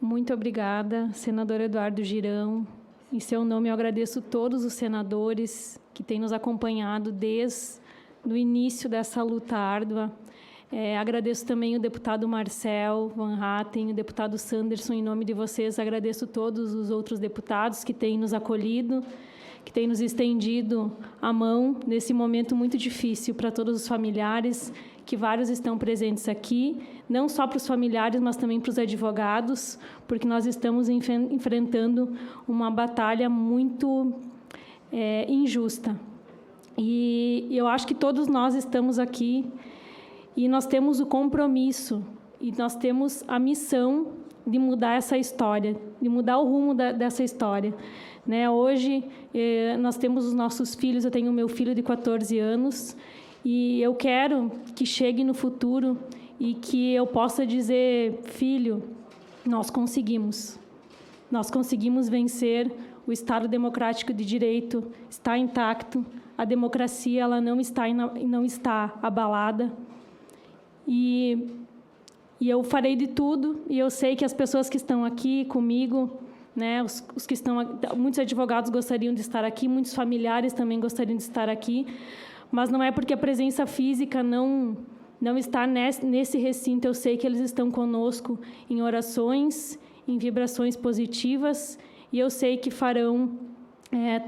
Muito obrigada, senador Eduardo Girão. Em seu nome, eu agradeço todos os senadores que têm nos acompanhado desde o início dessa luta árdua. Agradeço também o deputado Marcel Van Hatten, o deputado Sanderson, em nome de vocês. Agradeço todos os outros deputados que têm nos acolhido, que têm nos estendido a mão nesse momento muito difícil para todos os familiares, que vários estão presentes aqui, não só para os familiares, mas também para os advogados, porque nós estamos enfrentando uma batalha muito injusta. E eu acho que todos nós estamos aqui e nós temos o compromisso e nós temos a missão de mudar essa história, de mudar o rumo dessa história. Hoje, nós temos os nossos filhos, eu tenho o meu filho de 14 anos, e eu quero que chegue no futuro e que eu possa dizer, filho, nós conseguimos vencer, o Estado Democrático de Direito está intacto, a democracia ela não está abalada, e eu farei de tudo, e eu sei que as pessoas que estão aqui comigo, os que estão, muitos advogados gostariam de estar aqui, muitos familiares também gostariam de estar aqui, mas não é porque a presença física não está nesse recinto. Eu sei que eles estão conosco em orações, em vibrações positivas, e eu sei que farão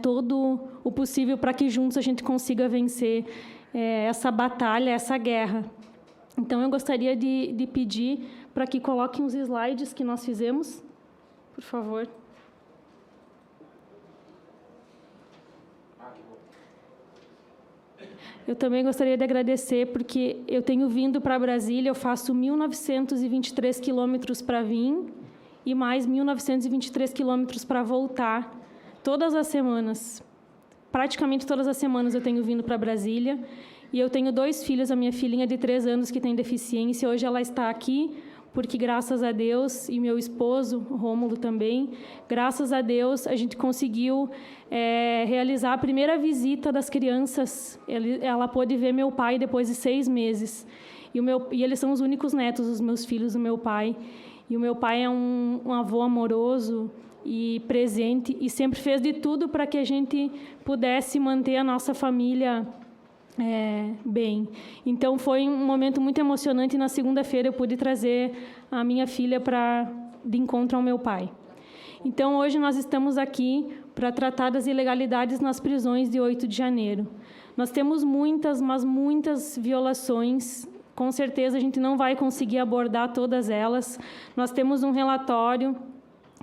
todo o possível para que juntos a gente consiga vencer essa batalha, essa guerra. Então, eu gostaria de pedir para que coloquem os slides que nós fizemos, por favor. Eu também gostaria de agradecer, porque eu tenho vindo para Brasília, eu faço 1.923 quilômetros para vir e mais 1.923 quilômetros para voltar, todas as semanas. Praticamente todas as semanas eu tenho vindo para Brasília, e eu tenho 2 filhos, a minha filhinha de 3 anos que tem deficiência, hoje ela está aqui, porque, graças a Deus, e meu esposo, Rômulo, também, graças a Deus, a gente conseguiu realizar a primeira visita das crianças. Ela pôde ver meu pai depois de 6 meses. E eles são os únicos netos, os meus filhos do meu pai. E o meu pai é um avô amoroso e presente, e sempre fez de tudo para que a gente pudesse manter a nossa família bem. Então, foi um momento muito emocionante, e na segunda-feira eu pude trazer a minha filha de encontro ao meu pai. Então, hoje nós estamos aqui para tratar das ilegalidades nas prisões de 8 de janeiro. Nós temos muitas, mas muitas violações. Com certeza, a gente não vai conseguir abordar todas elas. Nós temos um relatório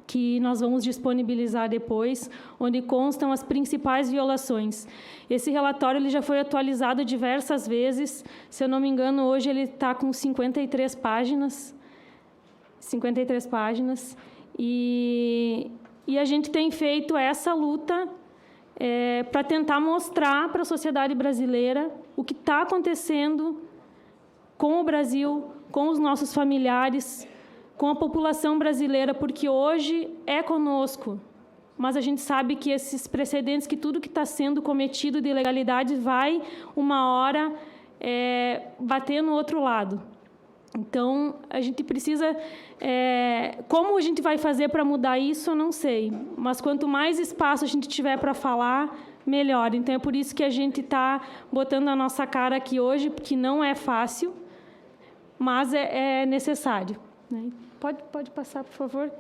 que nós vamos disponibilizar depois, onde constam as principais violações. Esse relatório ele já foi atualizado diversas vezes. Se eu não me engano, hoje ele está com 53 páginas. 53 páginas. E a gente tem feito essa luta para tentar mostrar para a sociedade brasileira o que está acontecendo com o Brasil, com os nossos familiares, com a população brasileira, porque hoje é conosco, mas a gente sabe que esses precedentes, que tudo que está sendo cometido de ilegalidade vai, uma hora, bater no outro lado. Então, a gente precisa... como a gente vai fazer para mudar isso, eu não sei, mas quanto mais espaço a gente tiver para falar, melhor. Então, é por isso que a gente está botando a nossa cara aqui hoje, porque não é fácil, mas é necessário. Pode passar, por favor?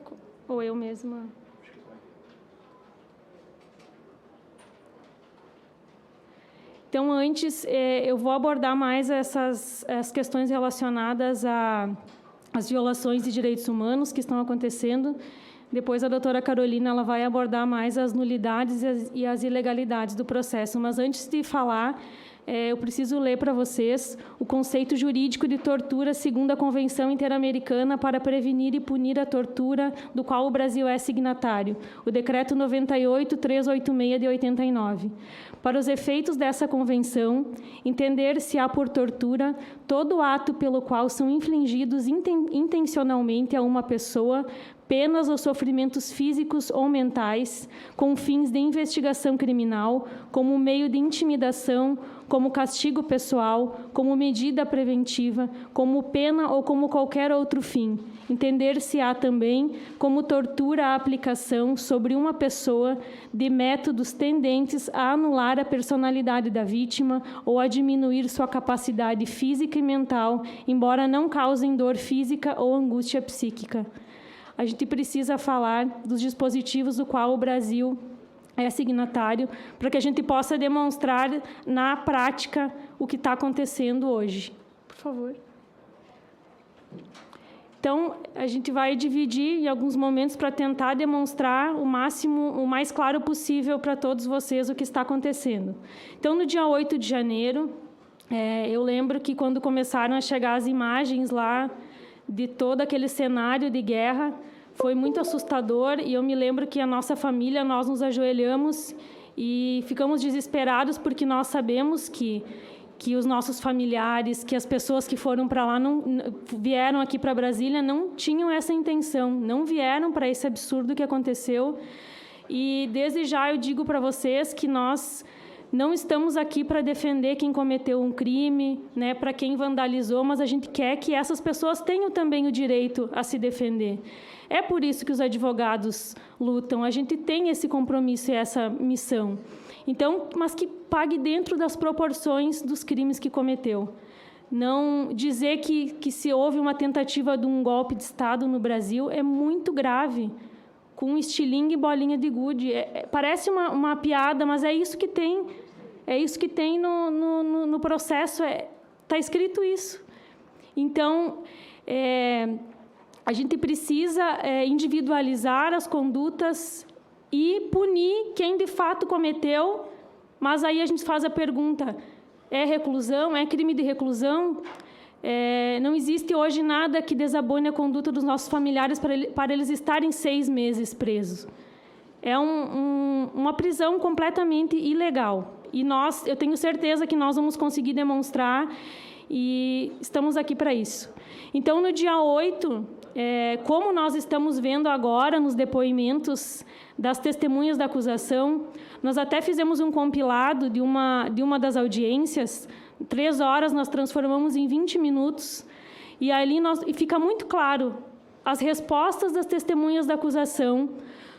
Ou eu mesma? Então, antes, eu vou abordar mais as questões relacionadas às violações de direitos humanos que estão acontecendo. Depois, a doutora Carolina ela vai abordar mais as nulidades e as ilegalidades do processo. Mas, antes de falar... eu preciso ler para vocês o conceito jurídico de tortura segundo a Convenção Interamericana para Prevenir e Punir a Tortura, do qual o Brasil é signatário, o Decreto 98.386 de 89. Para os efeitos dessa convenção, entender-se-á por tortura todo ato pelo qual são infligidos intencionalmente a uma pessoa penas ou sofrimentos físicos ou mentais, com fins de investigação criminal, como meio de intimidação, como castigo pessoal, como medida preventiva, como pena ou como qualquer outro fim. Entender-se-á também como tortura à aplicação sobre uma pessoa de métodos tendentes a anular a personalidade da vítima ou a diminuir sua capacidade física e mental, embora não causem dor física ou angústia psíquica. A gente precisa falar dos dispositivos do qual o Brasil é signatário, para que a gente possa demonstrar na prática o que está acontecendo hoje. Por favor. Então, a gente vai dividir em alguns momentos para tentar demonstrar o mais claro possível para todos vocês o que está acontecendo. Então, no dia 8 de janeiro, eu lembro que quando começaram a chegar as imagens lá de todo aquele cenário de guerra, foi muito assustador, e eu me lembro que a nossa família, nós nos ajoelhamos e ficamos desesperados, porque nós sabemos que os nossos familiares, que as pessoas que foram para lá, vieram aqui para Brasília, não tinham essa intenção, não vieram para esse absurdo que aconteceu. E, desde já, eu digo para vocês que nós não estamos aqui para defender quem cometeu um crime, né, para quem vandalizou, mas a gente quer que essas pessoas tenham também o direito a se defender. É por isso que os advogados lutam, a gente tem esse compromisso e essa missão. Então, mas que pague dentro das proporções dos crimes que cometeu. Não dizer que se houve uma tentativa de um golpe de Estado no Brasil é muito grave, com estilingue e bolinha de gude. Parece uma piada, mas é isso que tem. É isso que tem no processo. Está escrito isso. Então, a gente precisa individualizar as condutas e punir quem de fato cometeu, mas aí a gente faz a pergunta: é reclusão? É crime de reclusão? Não existe hoje nada que desabone a conduta dos nossos familiares para eles estarem 6 meses presos. É uma prisão completamente ilegal. E eu tenho certeza que nós vamos conseguir demonstrar, e estamos aqui para isso. Então, no dia 8, como nós estamos vendo agora nos depoimentos das testemunhas da acusação, nós até fizemos um compilado de uma das audiências, 3 horas nós transformamos em 20 minutos, e ali fica muito claro as respostas das testemunhas da acusação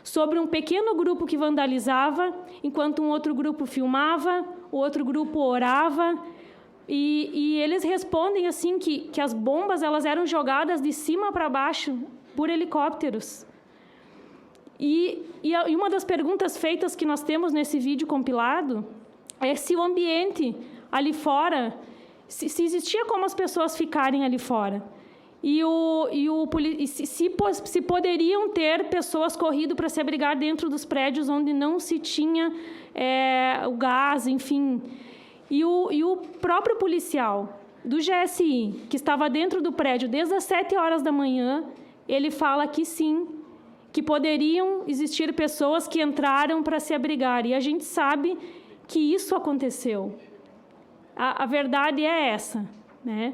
sobre um pequeno grupo que vandalizava, enquanto um outro grupo filmava, o outro grupo orava, e eles respondem assim que as bombas elas eram jogadas de cima para baixo por helicópteros. E uma das perguntas feitas que nós temos nesse vídeo compilado é se o ambiente ali fora, se existia como as pessoas ficarem ali fora. Se poderiam ter pessoas corrido para se abrigar dentro dos prédios onde não se tinha o gás, enfim. E o próprio policial do GSI, que estava dentro do prédio desde as 7 horas da manhã, ele fala que sim, que poderiam existir pessoas que entraram para se abrigar. E a gente sabe que isso aconteceu. A verdade é essa, né?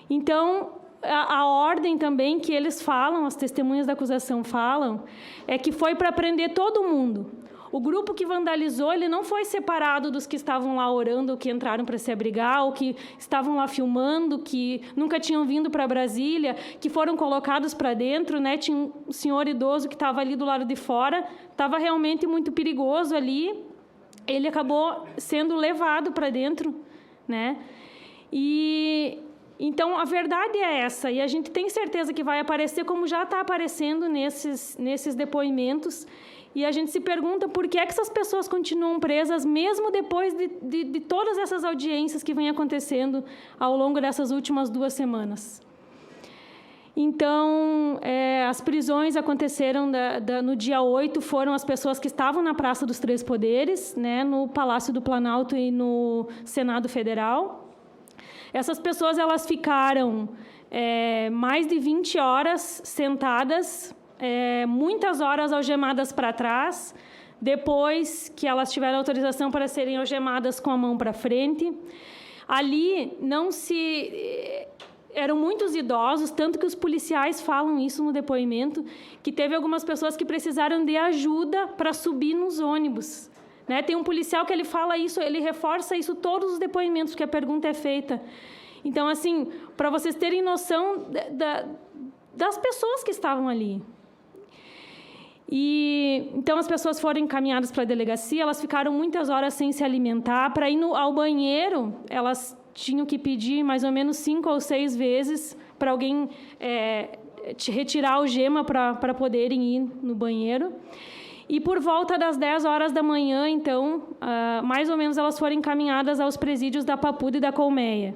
Então, a ordem também que eles falam, as testemunhas da acusação falam, é que foi para prender todo mundo. O grupo que vandalizou, ele não foi separado dos que estavam lá orando, que entraram para se abrigar, ou que estavam lá filmando, que nunca tinham vindo para Brasília, que foram colocados para dentro, né? Tinha um senhor idoso que estava ali do lado de fora, estava realmente muito perigoso ali, ele acabou sendo levado para dentro, né? Então, a verdade é essa, e a gente tem certeza que vai aparecer, como já está aparecendo nesses depoimentos, e a gente se pergunta por que essas pessoas continuam presas, mesmo depois de todas essas audiências que vêm acontecendo ao longo dessas últimas 2 semanas. Então, as prisões aconteceram no dia 8, foram as pessoas que estavam na Praça dos Três Poderes, né, no Palácio do Planalto e no Senado Federal. Essas pessoas elas ficaram mais de 20 horas sentadas, muitas horas algemadas para trás, depois que elas tiveram autorização para serem algemadas com a mão para frente. Ali eram muitos idosos, tanto que os policiais falam isso no depoimento, que teve algumas pessoas que precisaram de ajuda para subir nos ônibus. Né? Tem um policial que ele fala isso, ele reforça isso todos os depoimentos, que a pergunta é feita. Então, assim, para vocês terem noção das pessoas que estavam ali. Então, as pessoas foram encaminhadas para a delegacia, elas ficaram muitas horas sem se alimentar. Para ir ao banheiro, elas tinham que pedir mais ou menos 5 ou 6 vezes para alguém retirar a algema para poderem ir no banheiro. E por volta das 10 horas da manhã, então, mais ou menos, elas foram encaminhadas aos presídios da Papuda e da Colmeia.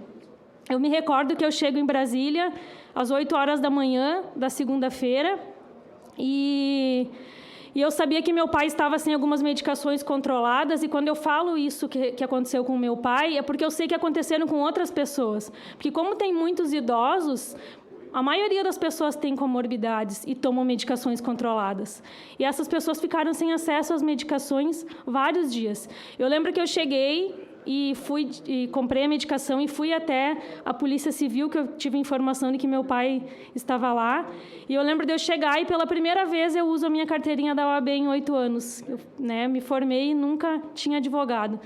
Eu me recordo que eu chego em Brasília às 8 horas da manhã da segunda-feira e eu sabia que meu pai estava sem algumas medicações controladas, e quando eu falo isso que aconteceu com meu pai, é porque eu sei que aconteceram com outras pessoas. Porque como tem muitos idosos, a maioria das pessoas tem comorbidades e tomam medicações controladas. E essas pessoas ficaram sem acesso às medicações vários dias. Eu lembro que eu cheguei e comprei a medicação e fui até a Polícia Civil, que eu tive informação de que meu pai estava lá. E eu lembro de eu chegar e, pela primeira vez, eu uso a minha carteirinha da OAB em 8 anos. Eu, me formei e nunca tinha advogado.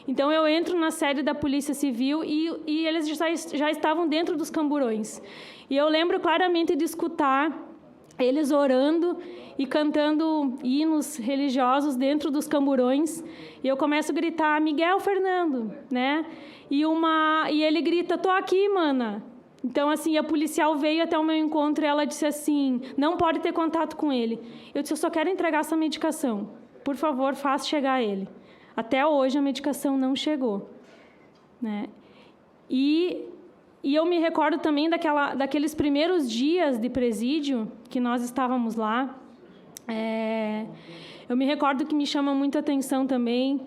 Então, eu entro na sede da Polícia Civil e eles já estavam dentro dos camburões. E eu lembro claramente de escutar eles orando e cantando hinos religiosos dentro dos camburões. E eu começo a gritar, Miguel Fernando, né? E ele grita, tô aqui, mana. Então, assim, a policial veio até o meu encontro e ela disse assim, não pode ter contato com ele. Eu disse, eu só quero entregar essa medicação. Por favor, faça chegar a ele. Até hoje, a medicação não chegou. Né? E eu me recordo também daqueles primeiros dias de presídio, que nós estávamos lá. Eu me recordo que me chama muita atenção também,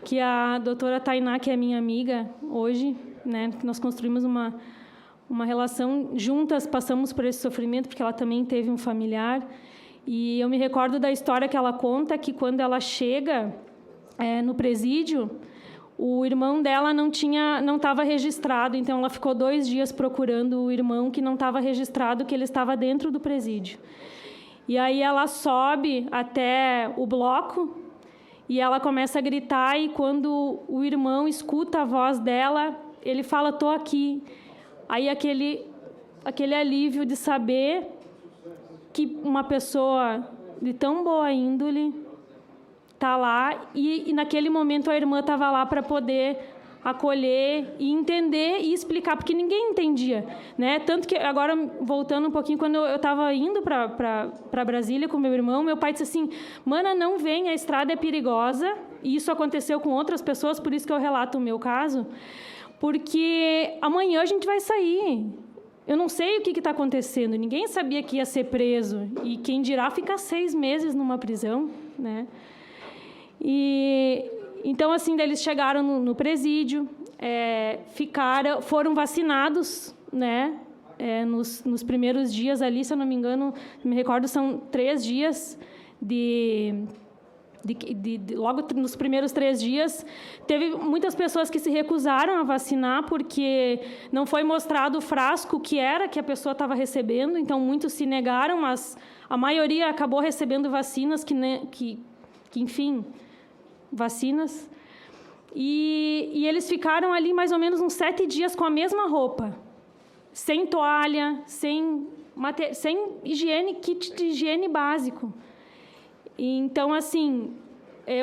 que a doutora Tainá, que é minha amiga hoje, né, que nós construímos uma relação juntas, passamos por esse sofrimento, porque ela também teve um familiar. E eu me recordo da história que ela conta, que quando ela chega no presídio, o irmão dela não estava registrado, então ela ficou 2 dias procurando o irmão que não estava registrado, que ele estava dentro do presídio. E aí ela sobe até o bloco e ela começa a gritar, e quando o irmão escuta a voz dela, ele fala, tô aqui. Aí aquele alívio de saber que uma pessoa de tão boa índole está lá, e naquele momento a irmã estava lá para poder acolher e entender e explicar, porque ninguém entendia, né? Tanto que, agora, voltando um pouquinho, quando eu estava indo para Brasília com meu irmão, meu pai disse assim, mana, não vem, a estrada é perigosa, e isso aconteceu com outras pessoas, por isso que eu relato o meu caso, porque amanhã a gente vai sair. Eu não sei o que está acontecendo, ninguém sabia que ia ser preso, e quem dirá ficar 6 meses numa prisão, né? Então, assim, eles chegaram no presídio, foram vacinados, né? Nos primeiros dias ali, se eu não me engano, me recordo, são 3 dias logo nos primeiros 3 dias, teve muitas pessoas que se recusaram a vacinar porque não foi mostrado o frasco que a pessoa estava recebendo, então muitos se negaram, mas a maioria acabou recebendo vacinas que enfim, vacinas. E eles ficaram ali mais ou menos uns 7 dias com a mesma roupa, sem toalha, sem higiene, kit de higiene básico. Então, assim,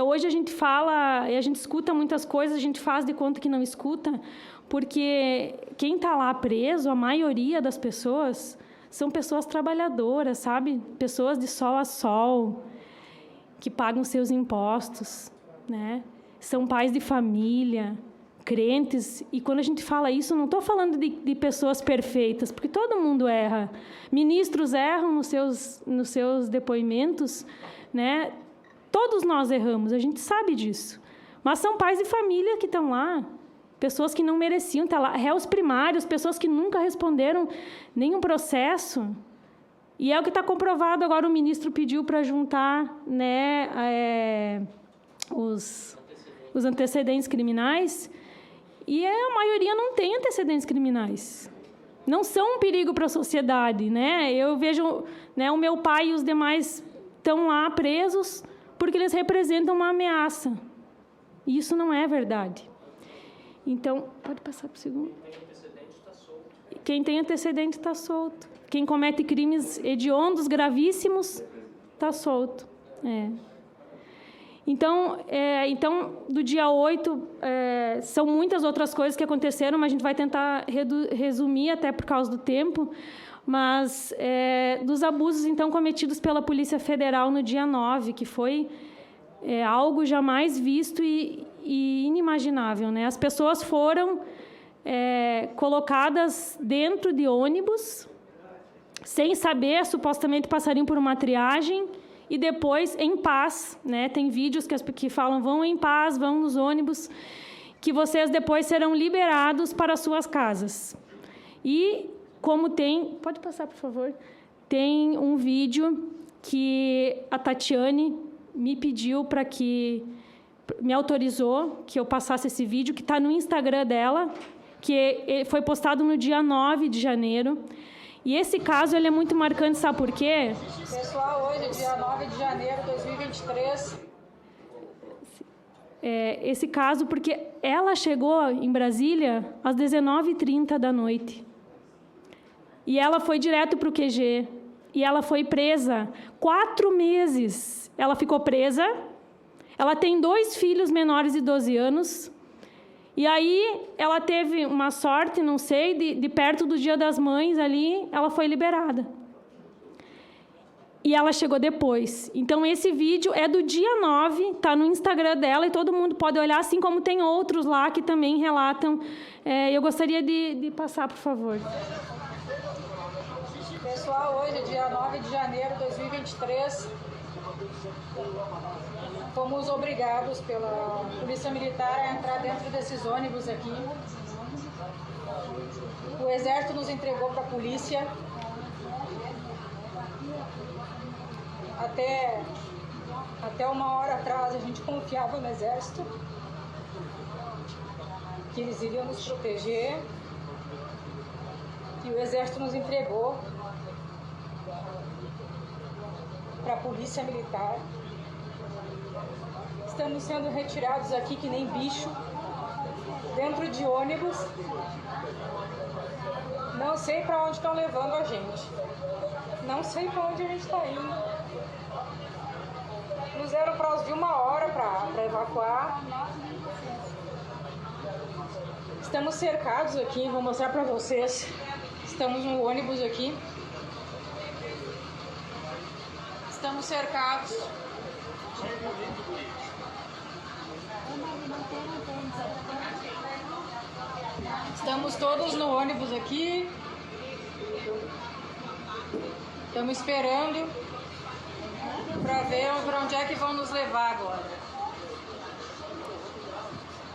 hoje a gente fala, a gente escuta muitas coisas, a gente faz de conta que não escuta, porque quem está lá preso, a maioria das pessoas, são pessoas trabalhadoras, sabe? Pessoas de sol a sol, que pagam seus impostos, né? São pais de família, crentes. E quando a gente fala isso, não estou falando de pessoas perfeitas, porque todo mundo erra. Ministros erram nos seus depoimentos, né? Todos nós erramos, a gente sabe disso. Mas são pais de família que estão lá, pessoas que não mereciam estar lá, réus primários, pessoas que nunca responderam nenhum processo. E é o que está comprovado. Agora o ministro pediu para juntar, né, os antecedentes criminais, e a maioria não tem antecedentes criminais. não são um perigo para a sociedade, né? Eu vejo, né, o meu pai e os demais estão lá presos porque eles representam uma ameaça. E isso não é verdade. Então, pode passar para o segundo. Quem tem antecedente está solto. Quem comete crimes hediondos, gravíssimos, está solto. Então, do dia 8, são muitas outras coisas que aconteceram, mas a gente vai tentar resumir, até por causa do tempo. Mas dos abusos, então, cometidos pela Polícia Federal no dia 9, que foi algo jamais visto e inimaginável, né? As pessoas foram colocadas dentro de ônibus, sem saber, supostamente passariam por uma triagem, e depois em paz, né? Tem vídeos que falam, vão em paz, vão nos ônibus, que vocês depois serão liberados para suas casas. E como tem... Pode passar, por favor. Tem um vídeo que a Tatiane me pediu para que... me autorizou que eu passasse esse vídeo, que está no Instagram dela, que foi postado no dia 9 de janeiro. E esse caso ele é muito marcante, sabe por quê? Pessoal, hoje é dia 9 de janeiro de 2023. Esse caso, porque ela chegou em Brasília às 19h30 da noite. E ela foi direto para o QG. E ela foi presa 4 meses. Ela ficou presa. Ela tem 2 filhos menores de 12 anos. E aí, ela teve uma sorte, não sei, de perto do Dia das Mães ali, ela foi liberada. E ela chegou depois. Então, esse vídeo é do dia 9, está no Instagram dela, e todo mundo pode olhar, assim como tem outros lá que também relatam. Eu gostaria de passar, por favor. Pessoal, hoje é dia 9 de janeiro de 2023. Fomos obrigados pela Polícia Militar a entrar dentro desses ônibus aqui. O Exército nos entregou para a polícia. Até uma hora atrás a gente confiava no Exército, que eles iriam nos proteger, e o Exército nos entregou para a Polícia Militar. Estamos sendo retirados aqui que nem bicho, dentro de ônibus. Não sei para onde estão levando a gente. Não sei para onde a gente está indo. Nos deram prazo de 1 hora para evacuar. Estamos cercados aqui, vou mostrar para vocês. Estamos no ônibus aqui. Estamos cercados. Estamos todos no ônibus aqui. Estamos esperando para ver para onde é que vão nos levar agora.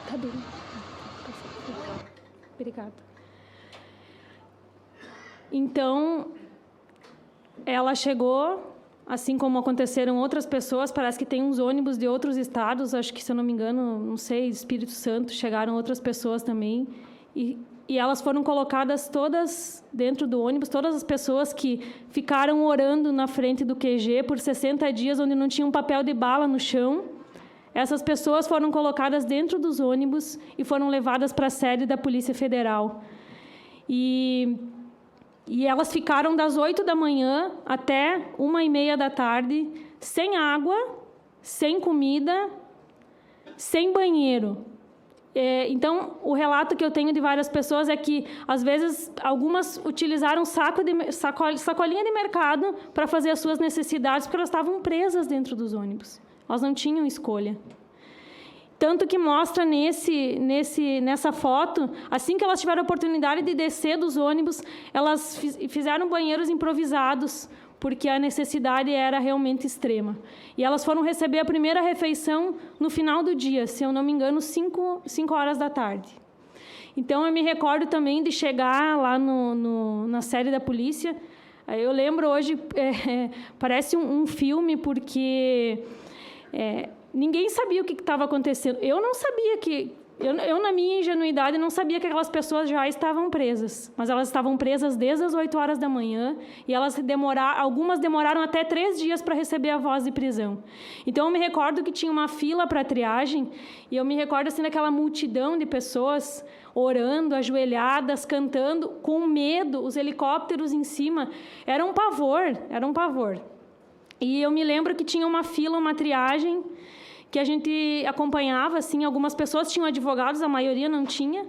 Tá bem. Obrigada. Então, ela chegou, assim como aconteceram outras pessoas, parece que tem uns ônibus de outros estados, acho que, se eu não me engano, não sei, Espírito Santo, chegaram outras pessoas também, e elas foram colocadas todas dentro do ônibus, todas as pessoas que ficaram orando na frente do QG por 60 dias, onde não tinha um papel de bala no chão. Essas pessoas foram colocadas dentro dos ônibus e foram levadas para a sede da Polícia Federal. E elas ficaram das 8 da manhã até 1h30 da tarde, sem água, sem comida, sem banheiro. Então, o relato que eu tenho de várias pessoas é que, às vezes, algumas utilizaram sacolinha de mercado para fazer as suas necessidades, porque elas estavam presas dentro dos ônibus. Elas não tinham escolha. Tanto que mostra nessa foto, assim que elas tiveram a oportunidade de descer dos ônibus, elas fizeram banheiros improvisados, porque a necessidade era realmente extrema. E elas foram receber a primeira refeição no final do dia, se eu não me engano, 5 horas da tarde. Então, eu me recordo também de chegar lá na sede da polícia. Eu lembro hoje, parece um filme, porque... ninguém sabia o que estava acontecendo. Eu não sabia Eu, na minha ingenuidade, não sabia que aquelas pessoas já estavam presas, mas elas estavam presas desde as 8 horas da manhã e algumas demoraram até 3 dias para receber a voz de prisão. Então, eu me recordo que tinha uma fila para triagem e eu me recordo assim, daquela multidão de pessoas orando, ajoelhadas, cantando, com medo, os helicópteros em cima. Era um pavor. E eu me lembro que tinha uma fila, uma triagem, que a gente acompanhava, assim, algumas pessoas tinham advogados, a maioria não tinha,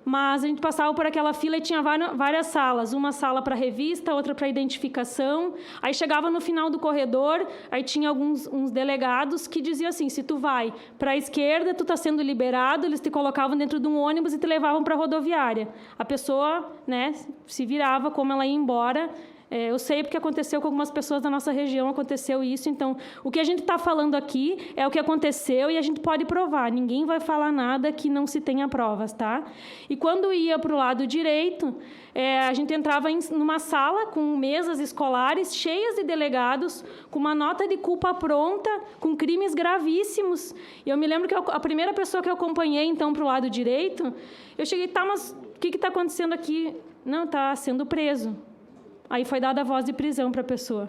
mas a gente passava por aquela fila e tinha várias salas, uma sala para revista, outra para identificação, aí chegava no final do corredor, aí tinha uns delegados que diziam assim, se tu vai para a esquerda, tu está sendo liberado, eles te colocavam dentro de um ônibus e te levavam para a rodoviária. A pessoa, né, se virava como ela ia embora. Eu sei porque aconteceu com algumas pessoas da nossa região, aconteceu isso. Então, o que a gente está falando aqui é o que aconteceu e a gente pode provar. Ninguém vai falar nada que não se tenha provas, tá? E quando ia para o lado direito, a gente entrava numa sala com mesas escolares cheias de delegados, com uma nota de culpa pronta, com crimes gravíssimos. E eu me lembro que a primeira pessoa que eu acompanhei, então, para o lado direito, eu cheguei, tá, mas o que está acontecendo aqui? Não, está sendo preso. Aí foi dada a voz de prisão para a pessoa.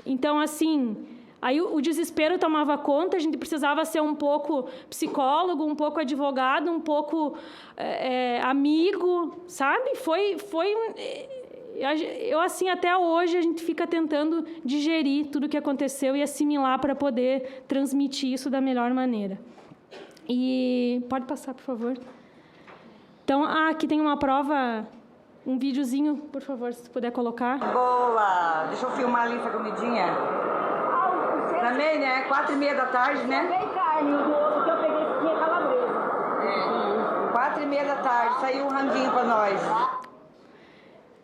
Então, assim, aí o desespero tomava conta, a gente precisava ser um pouco psicólogo, um pouco advogado, um pouco amigo, sabe? Eu, assim, até hoje, a gente fica tentando digerir tudo o que aconteceu e assimilar para poder transmitir isso da melhor maneira. E pode passar, por favor. Então, aqui tem uma prova... Um videozinho, por favor, se puder colocar. Boa! Deixa eu filmar ali essa comidinha. Também, né? 4h30 da tarde, né? Também carne, o do outro que eu peguei tinha calabresa. 4h30 da tarde, saiu um ranguinho para nós.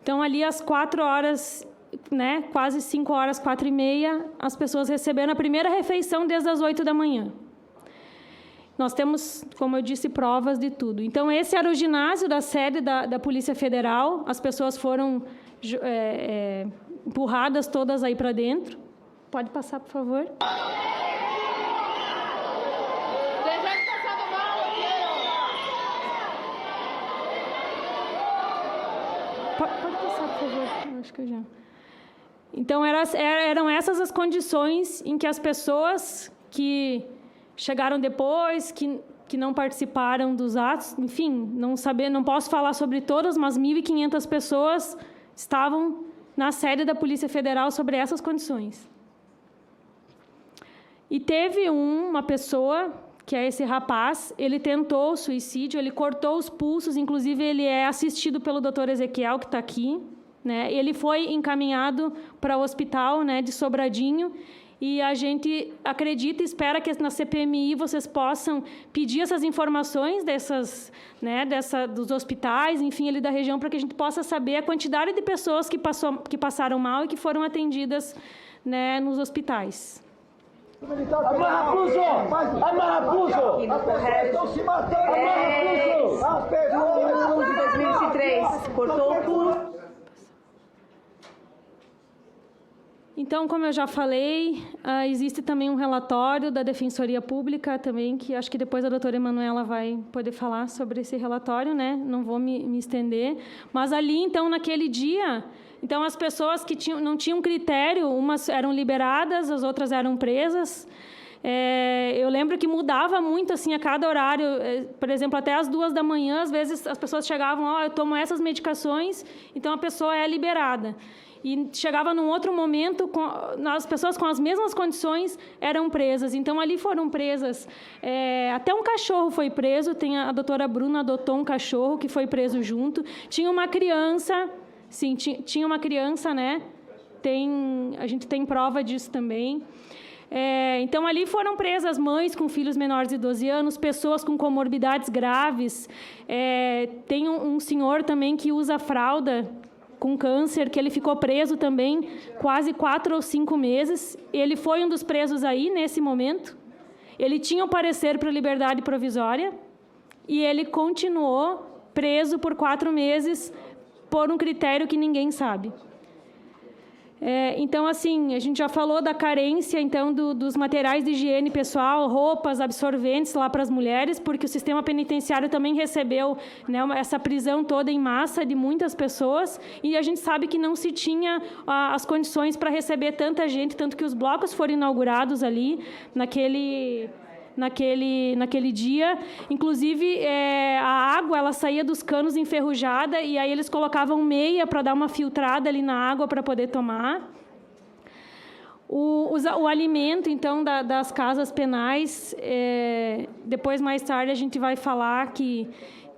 Então, ali às 4 horas, né? Quase 5 horas, 4h30, as pessoas receberam a primeira refeição desde as 8 da manhã. Nós temos, como eu disse, provas de tudo. Então, esse era o ginásio da sede da Polícia Federal. As pessoas foram empurradas todas aí para dentro. Pode passar, por favor. Pode passar, por favor. Eu acho que eu já... Então, eram essas as condições em que as pessoas que... chegaram depois, que não participaram dos atos, enfim, não posso falar sobre todas, mas 1.500 pessoas estavam na sede da Polícia Federal sobre essas condições. E teve uma pessoa, que é esse rapaz, ele tentou suicídio, ele cortou os pulsos, inclusive ele é assistido pelo Dr. Ezequiel, que está aqui, né? Ele foi encaminhado para o hospital, né, de Sobradinho. E a gente acredita e espera que na CPMI vocês possam pedir essas informações dos hospitais, enfim, ali da região, para que a gente possa saber a quantidade de pessoas que passaram mal e que foram atendidas, né, nos hospitais. Amarra Puso! Amarra Puso! As pessoas estão se matando! Amarra Puso! As pessoas de 2023, cortou o pulo. Então, como eu já falei, existe também um relatório da Defensoria Pública também, que acho que depois a doutora Emanuela vai poder falar sobre esse relatório, né? Não vou me estender. Mas ali, então, naquele dia, então, as pessoas que não tinham critério, umas eram liberadas, as outras eram presas. Eu lembro que mudava muito, assim, a cada horário. Por exemplo, até às 2 da manhã, às vezes as pessoas chegavam, eu tomo essas medicações, então a pessoa é liberada. E chegava num outro momento, as pessoas com as mesmas condições eram presas. Então, ali foram presas. Até um cachorro foi preso. A doutora Bruna adotou um cachorro que foi preso junto. Tinha uma criança, sim, tinha uma criança, né? A gente tem prova disso também. Então, ali foram presas mães com filhos menores de 12 anos, pessoas com comorbidades graves. Tem um senhor também que usa fralda, com câncer, que ele ficou preso também quase 4 ou 5 meses. Ele foi um dos presos aí, nesse momento. Ele tinha o parecer para liberdade provisória e ele continuou preso por 4 meses por um critério que ninguém sabe. Então, assim, a gente já falou da carência, então, dos materiais de higiene pessoal, roupas, absorventes lá para as mulheres, porque o sistema penitenciário também recebeu, né, essa prisão toda em massa de muitas pessoas, e a gente sabe que não se tinha as condições para receber tanta gente, tanto que os blocos foram inaugurados ali, naquele dia. Inclusive, a água ela saía dos canos enferrujada, e aí eles colocavam meia para dar uma filtrada ali na água para poder tomar. O alimento, então, das casas penais, depois, mais tarde, a gente vai falar que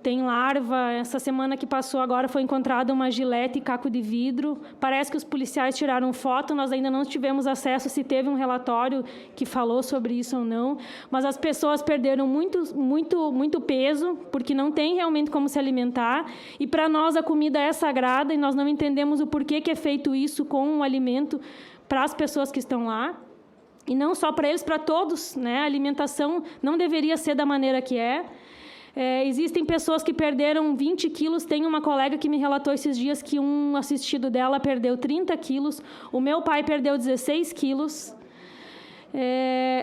tem larva. Essa semana que passou agora foi encontrada uma gilete e caco de vidro. Parece que os policiais tiraram foto, nós ainda não tivemos acesso se teve um relatório que falou sobre isso ou não. Mas as pessoas perderam muito peso, porque não tem realmente como se alimentar. E para nós a comida é sagrada e nós não entendemos o porquê que é feito isso com o alimento para as pessoas que estão lá. E não só para eles, para todos, né? A alimentação não deveria ser da maneira que é. Existem pessoas que perderam 20 quilos. Tem uma colega que me relatou esses dias que um assistido dela perdeu 30 quilos. O meu pai perdeu 16 quilos.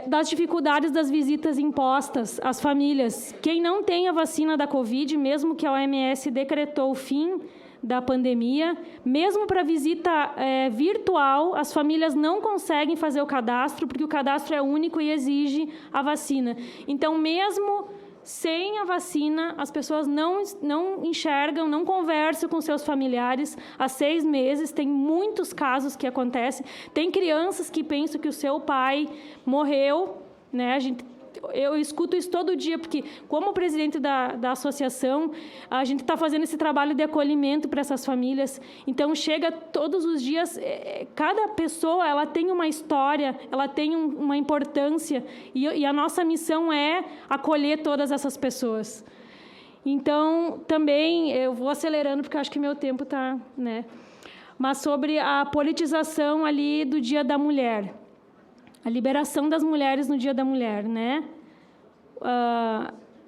Das dificuldades das visitas impostas às famílias. Quem não tem a vacina da Covid, mesmo que a OMS decretou o fim da pandemia, mesmo para visita virtual, as famílias não conseguem fazer o cadastro, porque o cadastro é único e exige a vacina. Então, mesmo sem a vacina, as pessoas não enxergam, não conversam com seus familiares há 6 meses. Tem muitos casos que acontecem. Tem crianças que pensam que o seu pai morreu, né? Eu escuto isso todo dia, porque, como presidente da associação, a gente está fazendo esse trabalho de acolhimento para essas famílias. Então, chega todos os dias, cada pessoa ela tem uma história, ela tem uma importância, e a nossa missão é acolher todas essas pessoas. Então, também, eu vou acelerando, porque acho que meu tempo está... né? Mas sobre a politização ali do Dia da Mulher. A liberação das mulheres no Dia da Mulher, né?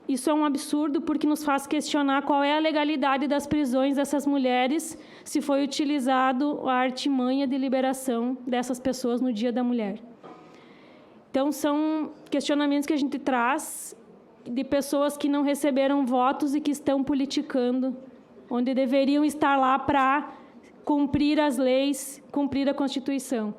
Isso é um absurdo, porque nos faz questionar qual é a legalidade das prisões dessas mulheres, se foi utilizado a artimanha de liberação dessas pessoas no Dia da Mulher. Então, são questionamentos que a gente traz de pessoas que não receberam votos e que estão politicando, onde deveriam estar lá para cumprir as leis, cumprir a Constituição.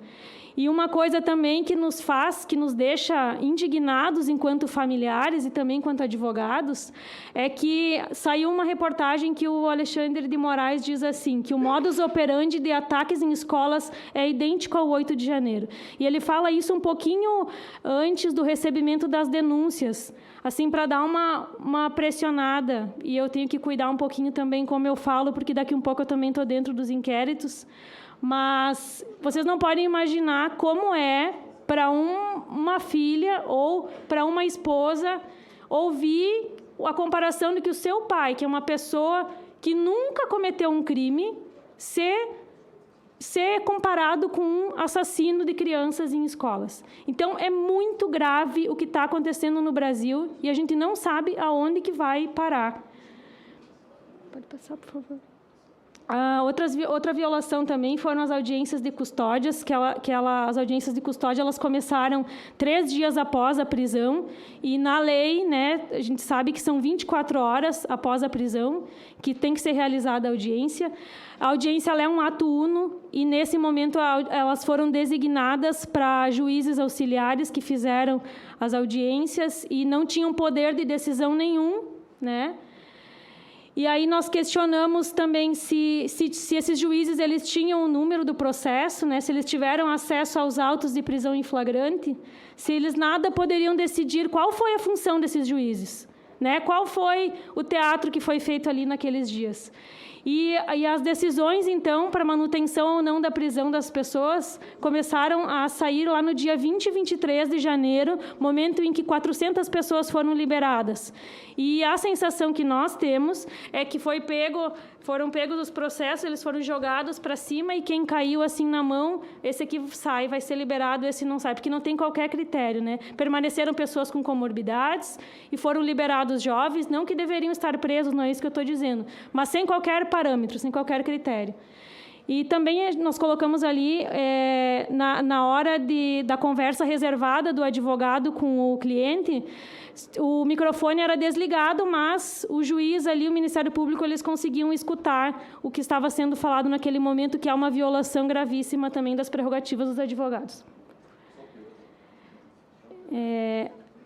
E uma coisa também que nos deixa indignados enquanto familiares e também enquanto advogados, é que saiu uma reportagem que o Alexandre de Moraes diz assim, que o modus operandi de ataques em escolas é idêntico ao 8 de janeiro. E ele fala isso um pouquinho antes do recebimento das denúncias, assim, para dar uma pressionada. E eu tenho que cuidar um pouquinho também como eu falo, porque daqui um pouco eu também estou dentro dos inquéritos. Mas vocês não podem imaginar como é para uma filha ou para uma esposa ouvir a comparação de que o seu pai, que é uma pessoa que nunca cometeu um crime, ser comparado com um assassino de crianças em escolas. Então, é muito grave o que está acontecendo no Brasil e a gente não sabe aonde que vai parar. Pode passar, por favor. Outra violação também foram as audiências de custódias, as audiências de custódia elas começaram 3 dias após a prisão, e na lei, né, a gente sabe que são 24 horas após a prisão que tem que ser realizada a audiência. A audiência ela é um ato uno, e nesse momento elas foram designadas para juízes auxiliares que fizeram as audiências e não tinham poder de decisão nenhum, né? E aí nós questionamos também se esses juízes eles tinham o número do processo, né? Se eles tiveram acesso aos autos de prisão em flagrante, se eles nada poderiam decidir qual foi a função desses juízes, né? Qual foi o teatro que foi feito ali naqueles dias. E as decisões, então, para manutenção ou não da prisão das pessoas, começaram a sair lá no dia 20 e 23 de janeiro, momento em que 400 pessoas foram liberadas. E a sensação que nós temos é que foram pegos os processos, eles foram jogados para cima, e quem caiu assim na mão, esse aqui sai, vai ser liberado, esse não sai, porque não tem qualquer critério, né? Permaneceram pessoas com comorbidades e foram liberados jovens, não que deveriam estar presos, não é isso que eu estou dizendo, mas sem qualquer parâmetro, sem qualquer critério. E também nós colocamos ali, na hora da conversa reservada do advogado com o cliente, o microfone era desligado, mas o juiz ali, o Ministério Público, eles conseguiam escutar o que estava sendo falado naquele momento, que é uma violação gravíssima também das prerrogativas dos advogados.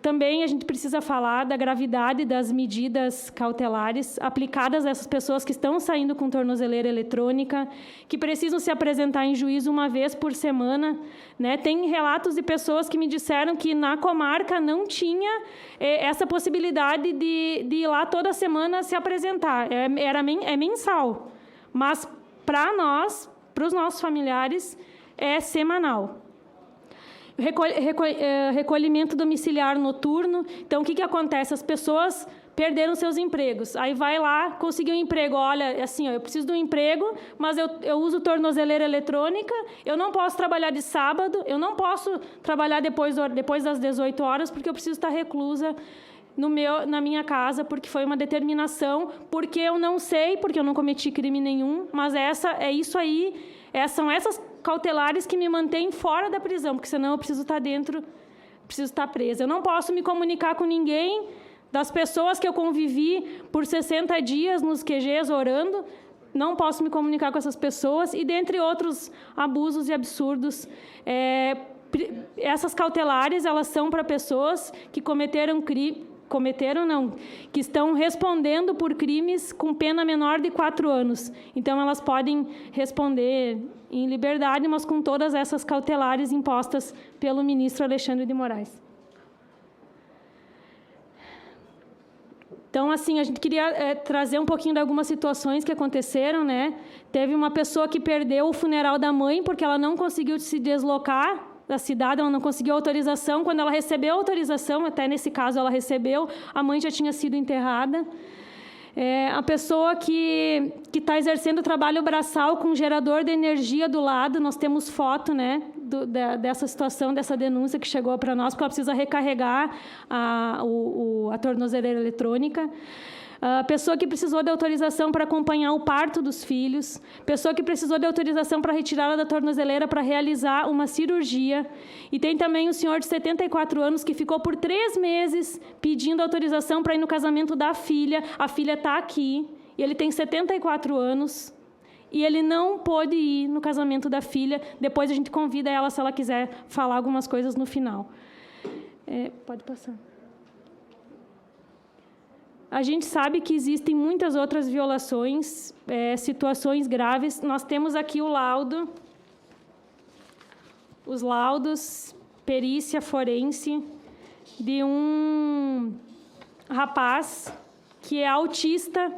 Também a gente precisa falar da gravidade das medidas cautelares aplicadas a essas pessoas que estão saindo com tornozeleira eletrônica, que precisam se apresentar em juízo uma vez por semana, né? Tem relatos de pessoas que me disseram que na comarca não tinha essa possibilidade de ir lá toda semana se apresentar. É mensal, mas para nós, para os nossos familiares, é semanal. Recolhimento domiciliar noturno. Então, o que acontece? As pessoas perderam seus empregos. Aí vai lá, conseguiu um emprego. Olha, assim, eu preciso de um emprego, mas eu uso tornozeleira eletrônica, eu não posso trabalhar de sábado, eu não posso trabalhar depois das 18 horas, porque eu preciso estar reclusa na minha casa, porque foi uma determinação, porque eu não sei, porque eu não cometi crime nenhum, mas são essas cautelares que me mantêm fora da prisão, porque senão eu preciso estar dentro, preciso estar presa. Eu não posso me comunicar com ninguém das pessoas que eu convivi por 60 dias nos QGs orando, não posso me comunicar com essas pessoas, e dentre outros abusos e absurdos. Essas cautelares, elas são para pessoas que que estão respondendo por crimes com pena menor de 4 anos. Então, elas podem responder em liberdade, mas com todas essas cautelares impostas pelo ministro Alexandre de Moraes. Então, assim, a gente queria trazer um pouquinho de algumas situações que aconteceram, né? Teve uma pessoa que perdeu o funeral da mãe porque ela não conseguiu se deslocar da cidade, ela não conseguiu autorização. Quando ela recebeu a autorização, até nesse caso ela recebeu, a mãe já tinha sido enterrada. A pessoa que está exercendo trabalho braçal com gerador de energia do lado, nós temos foto, né, dessa situação, dessa denúncia que chegou para nós, porque ela precisa recarregar a tornozeleira eletrônica. A pessoa que precisou de autorização para acompanhar o parto dos filhos, pessoa que precisou de autorização para retirá-la da tornozeleira para realizar uma cirurgia. E tem também o senhor de 74 anos que ficou por 3 meses pedindo autorização para ir no casamento da filha. A filha está aqui, e ele tem 74 anos, e ele não pôde ir no casamento da filha. Depois a gente convida ela, se ela quiser falar algumas coisas no final. Pode passar. A gente sabe que existem muitas outras violações, situações graves. Nós temos aqui os laudos, perícia forense, de um rapaz que é autista,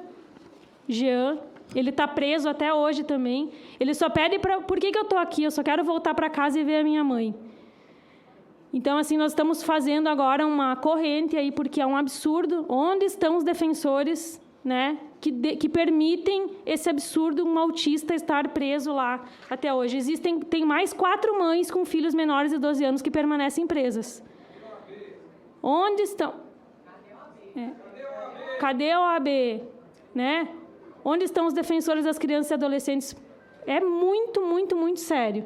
Jean. Ele está preso até hoje também. Ele só pede para... Por que eu estou aqui? Eu só quero voltar para casa e ver a minha mãe. Então, assim, nós estamos fazendo agora uma corrente aí, porque é um absurdo. Onde estão os defensores, né, que permitem esse absurdo, um autista estar preso lá até hoje? Tem mais 4 mães com filhos menores de 12 anos que permanecem presas. Onde estão? Cadê a OAB? Né? Onde estão os defensores das crianças e adolescentes? É muito, muito, muito sério.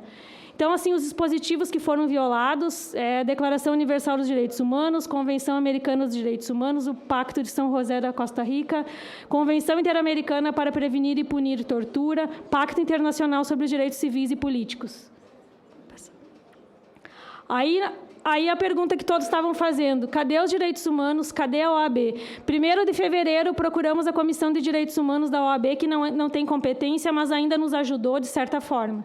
Então, assim, os dispositivos que foram violados, a Declaração Universal dos Direitos Humanos, Convenção Americana dos Direitos Humanos, o Pacto de São José da Costa Rica, Convenção Interamericana para Prevenir e Punir Tortura, Pacto Internacional sobre os Direitos Civis e Políticos. Aí a pergunta que todos estavam fazendo: cadê os direitos humanos? Cadê a OAB? 1º de fevereiro, procuramos a Comissão de Direitos Humanos da OAB, que não tem competência, mas ainda nos ajudou de certa forma.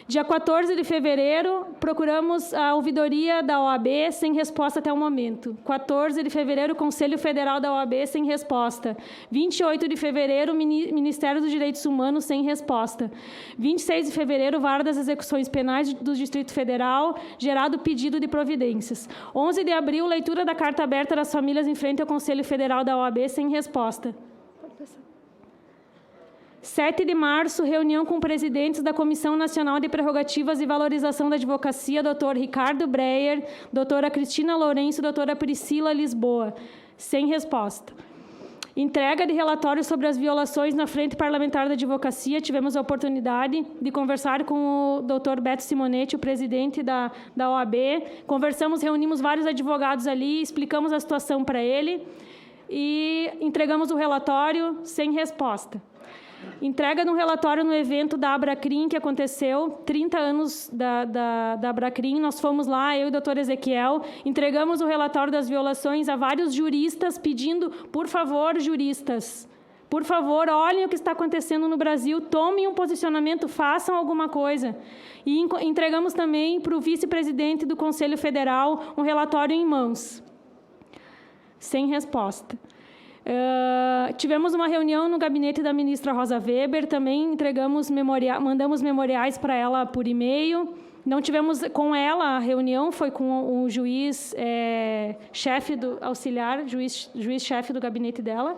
Dia 14 de fevereiro, procuramos a ouvidoria da OAB, sem resposta até o momento. 14 de fevereiro, Conselho Federal da OAB, sem resposta. 28 de fevereiro, Ministério dos Direitos Humanos, sem resposta. 26 de fevereiro, Vara das Execuções Penais do Distrito Federal, gerado pedido de providências. 11 de abril, leitura da carta aberta das famílias em frente ao Conselho Federal da OAB, sem resposta. 7 de março, reunião com presidentes da Comissão Nacional de Prerrogativas e Valorização da Advocacia, Dr. Ricardo Breyer, doutora Cristina Lourenço, doutora Priscila Lisboa, sem resposta. Entrega de relatório sobre as violações na Frente Parlamentar da Advocacia. Tivemos a oportunidade de conversar com o Dr. Beto Simonetti, o presidente da OAB. Reunimos vários advogados ali, explicamos a situação para ele e entregamos o relatório sem resposta. Entrega de um relatório no evento da Abracrim, que aconteceu, 30 anos da Abracrim, nós fomos lá, eu e o doutor Ezequiel, entregamos o relatório das violações a vários juristas, pedindo, por favor, juristas, por favor, olhem o que está acontecendo no Brasil, tomem um posicionamento, façam alguma coisa. E entregamos também para o vice-presidente do Conselho Federal um relatório em mãos, sem resposta. Tivemos uma reunião no gabinete da ministra Rosa Weber, também mandamos memoriais para ela por e-mail. Não tivemos com ela a reunião, foi com o juiz chefe do auxiliar, juiz-chefe do gabinete dela.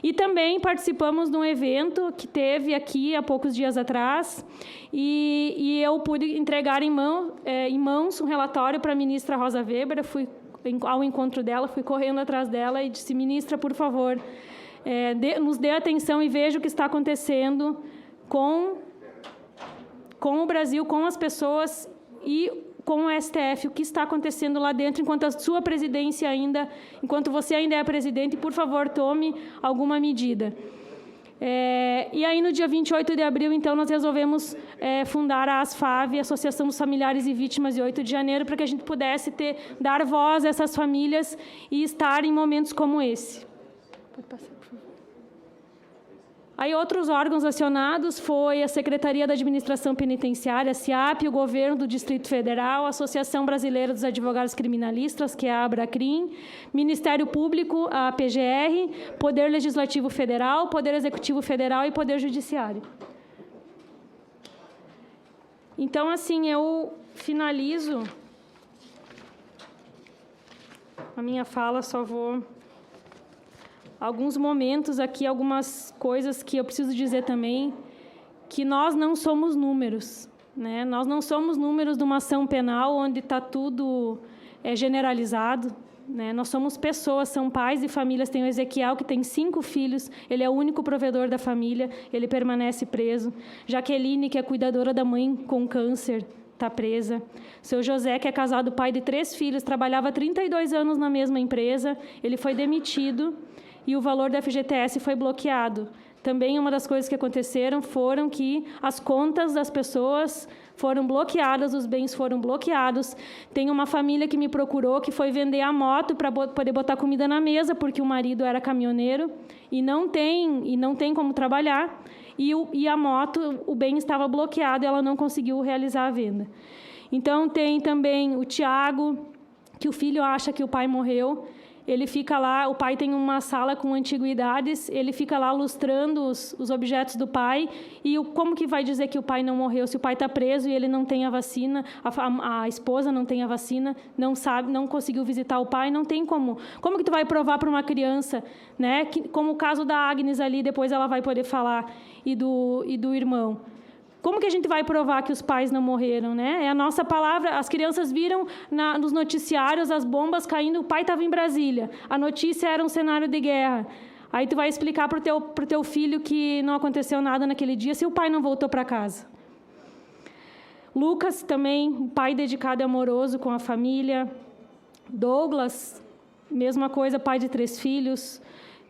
E também participamos de um evento que teve aqui há poucos dias atrás, e eu pude entregar em mãos um relatório para a ministra Rosa Weber. Eu fui ao encontro dela, fui correndo atrás dela e disse: ministra, por favor, nos dê atenção e veja o que está acontecendo com o Brasil, com as pessoas e com o STF, o que está acontecendo lá dentro, enquanto você ainda é presidente, por favor, tome alguma medida. E aí, no dia 28 de abril, então, nós resolvemos fundar a ASFAV, Associação dos Familiares e Vítimas de 8 de janeiro, para que a gente pudesse dar voz a essas famílias e estar em momentos como esse. Pode passar, por favor. Aí, outros órgãos acionados foi a Secretaria da Administração Penitenciária, a SIAP, o Governo do Distrito Federal, a Associação Brasileira dos Advogados Criminalistas, que é a Abracrim, Ministério Público, a PGR, Poder Legislativo Federal, Poder Executivo Federal e Poder Judiciário. Então, assim, eu finalizo a minha fala, só vou... Alguns momentos aqui, algumas coisas que eu preciso dizer também, que nós não somos números, né? Nós não somos números de uma ação penal onde está tudo generalizado, né? Nós somos pessoas, são pais de famílias. Tem o Ezequiel, que tem 5 filhos, ele é o único provedor da família, ele permanece preso. Jaqueline, que é cuidadora da mãe com câncer, está presa. Seu José, que é casado, pai de 3 filhos, trabalhava 32 anos na mesma empresa, ele foi demitido, e o valor da FGTS foi bloqueado. Também uma das coisas que aconteceram foram que as contas das pessoas foram bloqueadas, os bens foram bloqueados. Tem uma família que me procurou, que foi vender a moto para poder botar comida na mesa, porque o marido era caminhoneiro e não tem como trabalhar. E a moto, o bem estava bloqueado e ela não conseguiu realizar a venda. Então, tem também o Tiago, que o filho acha que o pai morreu. Ele fica lá, o pai tem uma sala com antiguidades, ele fica lá lustrando os objetos do pai, e como que vai dizer que o pai não morreu se o pai está preso e ele não tem a vacina, a esposa não tem a vacina, não sabe, não conseguiu visitar o pai, não tem como. Como que tu vai provar para uma criança, né? Como o caso da Agnes ali, depois ela vai poder falar, e do irmão. Como que a gente vai provar que os pais não morreram, né? É a nossa palavra. As crianças viram nos noticiários as bombas caindo, o pai estava em Brasília. A notícia era um cenário de guerra. Aí tu vai explicar para o teu filho que não aconteceu nada naquele dia, se o pai não voltou para casa. Lucas também, um pai dedicado e amoroso com a família. Douglas, mesma coisa, pai de 3 filhos.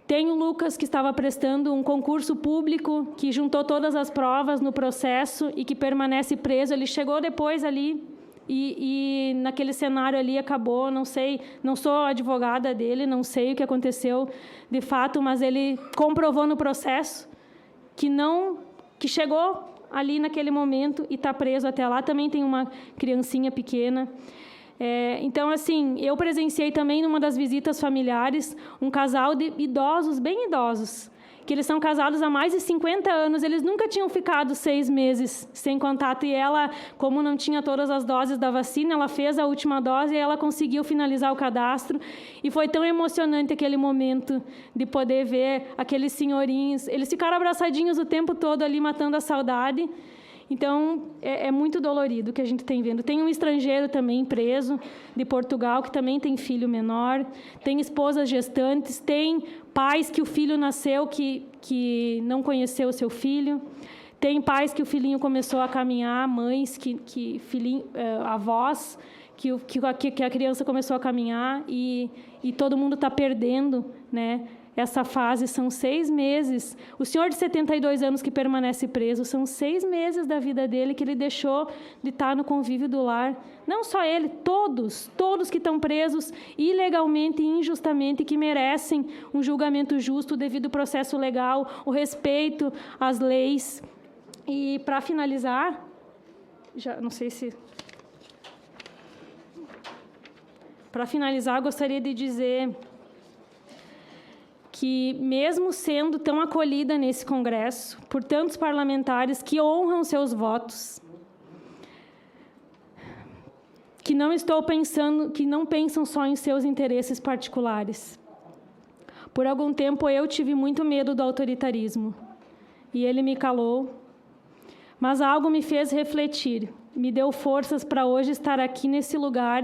Tem o Lucas, que estava prestando um concurso público, que juntou todas as provas no processo e que permanece preso. Ele chegou depois ali e naquele cenário ali acabou, não sei, não sou advogada dele, não sei o que aconteceu de fato, mas ele comprovou no processo que chegou ali naquele momento e está preso até lá. Também tem uma criancinha pequena. Então, assim, eu presenciei também, numa das visitas familiares, um casal de idosos, bem idosos, que eles são casados há mais de 50 anos, eles nunca tinham ficado 6 meses sem contato, e ela, como não tinha todas as doses da vacina, ela fez a última dose e ela conseguiu finalizar o cadastro, e foi tão emocionante aquele momento de poder ver aqueles senhorinhos, eles ficaram abraçadinhos o tempo todo ali, matando a saudade. Então, é muito dolorido o que a gente tem vendo. Tem um estrangeiro também preso, de Portugal, que também tem filho menor, tem esposas gestantes, tem pais que o filho nasceu que não conheceu o seu filho, tem pais que o filhinho começou a caminhar, mães, avós, que a criança começou a caminhar e todo mundo está perdendo, né? Essa fase. São 6 meses. O senhor de 72 anos que permanece preso, são 6 meses da vida dele que ele deixou de estar no convívio do lar. Não só ele, todos que estão presos ilegalmente e injustamente, que merecem um julgamento justo devido ao processo legal, o respeito às leis. E, para finalizar, já não sei se... Para finalizar, gostaria de dizer que, mesmo sendo tão acolhida nesse Congresso, por tantos parlamentares que honram seus votos, que não pensam só em seus interesses particulares. Por algum tempo, eu tive muito medo do autoritarismo, e ele me calou, mas algo me fez refletir, me deu forças para hoje estar aqui nesse lugar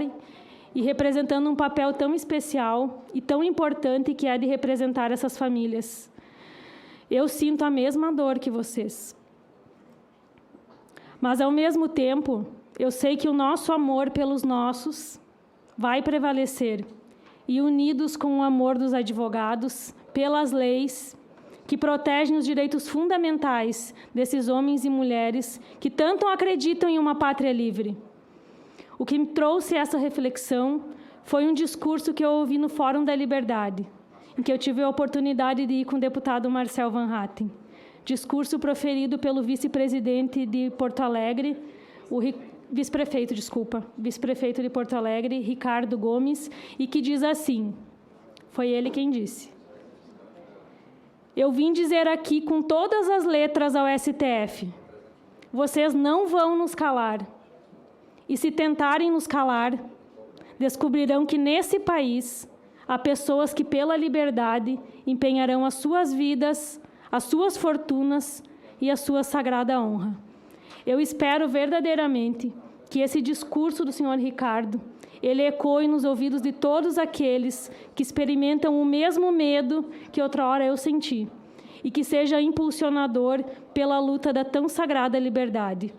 e representando um papel tão especial e tão importante que é de representar essas famílias. Eu sinto a mesma dor que vocês. Mas, ao mesmo tempo, eu sei que o nosso amor pelos nossos vai prevalecer. E, unidos com o amor dos advogados, pelas leis que protegem os direitos fundamentais desses homens e mulheres que tanto acreditam em uma pátria livre. O que me trouxe essa reflexão foi um discurso que eu ouvi no Fórum da Liberdade, em que eu tive a oportunidade de ir com o deputado Marcel Van Hatten. Discurso proferido pelo vice-presidente de Porto Alegre, vice-prefeito de Porto Alegre, Ricardo Gomes, e que diz assim, foi ele quem disse: eu vim dizer aqui com todas as letras ao STF, vocês não vão nos calar. E se tentarem nos calar, descobrirão que nesse país há pessoas que, pela liberdade, empenharão as suas vidas, as suas fortunas e a sua sagrada honra. Eu espero verdadeiramente que esse discurso do senhor Ricardo, ele ecoe nos ouvidos de todos aqueles que experimentam o mesmo medo que outrora eu senti, e que seja impulsionador pela luta da tão sagrada liberdade.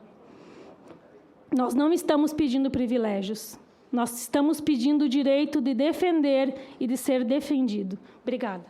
Nós não estamos pedindo privilégios. Nós estamos pedindo o direito de defender e de ser defendido. Obrigada.